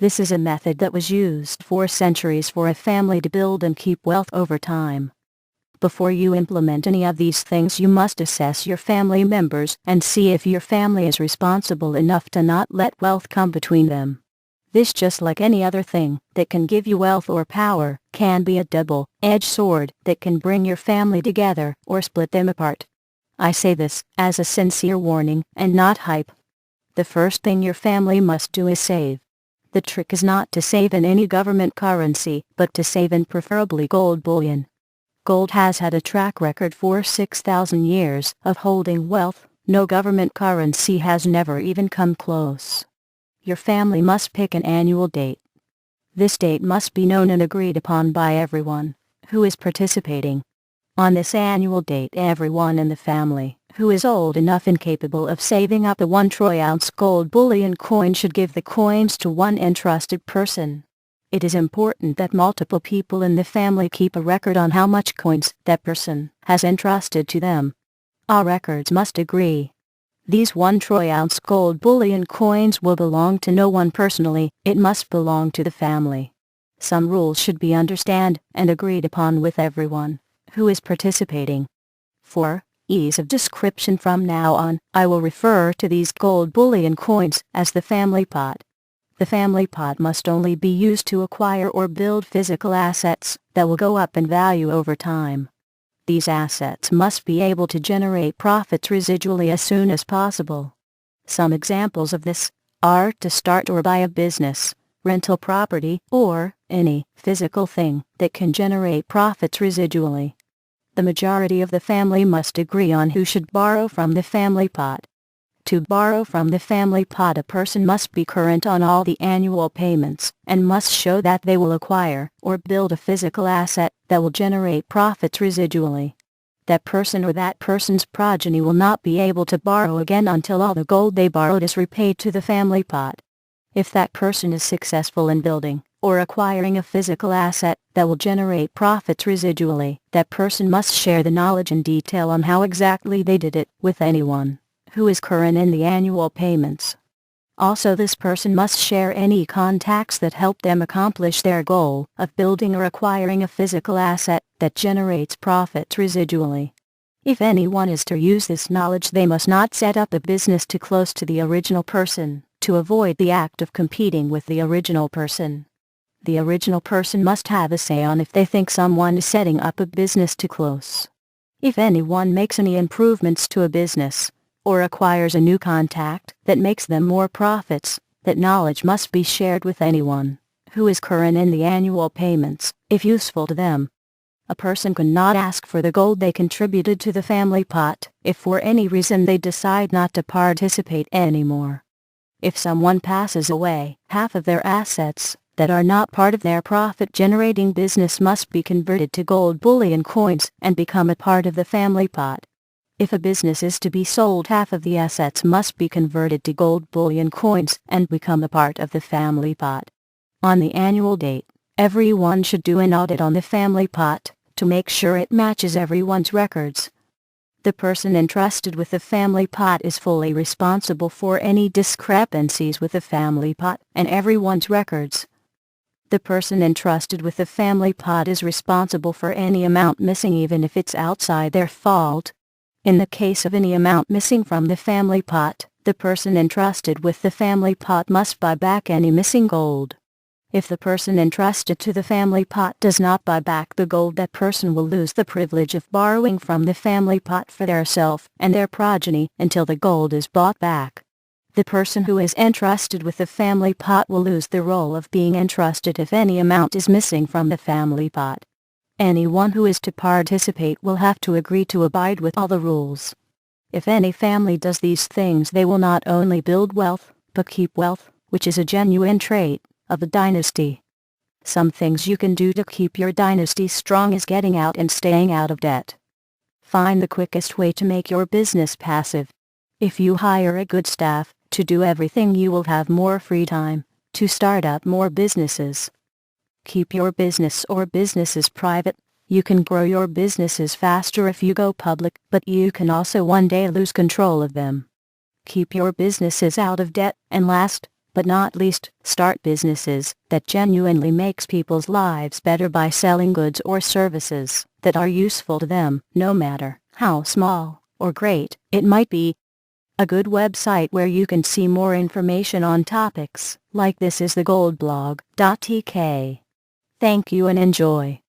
This is a method that was used for centuries for a family to build and keep wealth over time. Before you implement any of these things, you must assess your family members and see if your family is responsible enough to not let wealth come between them. This, just like any other thing that can give you wealth or power, can be a double-edged sword that can bring your family together or split them apart. I say this as a sincere warning and not hype. The first thing your family must do is save. The trick is not to save in any government currency, but to save in preferably gold bullion. Gold has had a track record for 6,000 years of holding wealth. No government currency has never even come close. Your family must pick an annual date. This date must be known and agreed upon by everyone who is participating. On this annual date, everyone in the family who is old enough and capable of saving up the 1 troy ounce gold bullion coin should give the coins to one entrusted person. It is important that multiple people in the family keep a record on how much coins that person has entrusted to them. All records must agree. These 1 troy ounce gold bullion coins will belong to no one personally, it must belong to the family. Some rules should be understood and agreed upon with everyone who is participating. For ease of description from now on, I will refer to these gold bullion coins as the family pot. The family pot must only be used to acquire or build physical assets that will go up in value over time. These assets must be able to generate profits residually as soon as possible. Some examples of this are to start or buy a business, rental property, or any physical thing that can generate profits residually. The majority of the family must agree on who should borrow from the family pot. To borrow from the family pot, a person must be current on all the annual payments and must show that they will acquire or build a physical asset that will generate profits residually. That person or that person's progeny will not be able to borrow again until all the gold they borrowed is repaid to the family pot. If that person is successful in building or acquiring a physical asset that will generate profits residually, that person must share the knowledge and detail on how exactly they did it with anyone who is current in the annual payments. Also, this person must share any contacts that help them accomplish their goal of building or acquiring a physical asset that generates profits residually. If anyone is to use this knowledge, they must not set up a business too close to the original person, to avoid the act of competing with the original person. The original person must have a say on if they think someone is setting up a business too close. If anyone makes any improvements to a business, or acquires a new contact that makes them more profits, that knowledge must be shared with anyone who is current in the annual payments, if useful to them. A person cannot ask for the gold they contributed to the family pot if for any reason they decide not to participate anymore. If someone passes away, half of their assets that are not part of their profit-generating business must be converted to gold bullion coins and become a part of the family pot. If a business is to be sold, half of the assets must be converted to gold bullion coins and become a part of the family pot. On the annual date, everyone should do an audit on the family pot to make sure it matches everyone's records. The person entrusted with the family pot is fully responsible for any discrepancies with the family pot and everyone's records. The person entrusted with the family pot is responsible for any amount missing, even if it's outside their fault. In the case of any amount missing from the family pot, the person entrusted with the family pot must buy back any missing gold. If the person entrusted to the family pot does not buy back the gold, that person will lose the privilege of borrowing from the family pot for theirself and their progeny until the gold is bought back. The person who is entrusted with the family pot will lose the role of being entrusted if any amount is missing from the family pot. Anyone who is to participate will have to agree to abide with all the rules. If any family does these things, they will not only build wealth, but keep wealth, which is a genuine trait of a dynasty. Some things you can do to keep your dynasty strong is getting out and staying out of debt. Find the quickest way to make your business passive. If you hire a good staff to do everything, you will have more free time to start up more businesses. Keep your business or businesses private. You can grow your businesses faster if you go public, but you can also one day lose control of them. Keep your businesses out of debt, and last, but not least, start businesses that genuinely makes people's lives better by selling goods or services that are useful to them, no matter how small or great it might be. A good website where you can see more information on topics like this is thegoldblog.tk. Thank you and enjoy.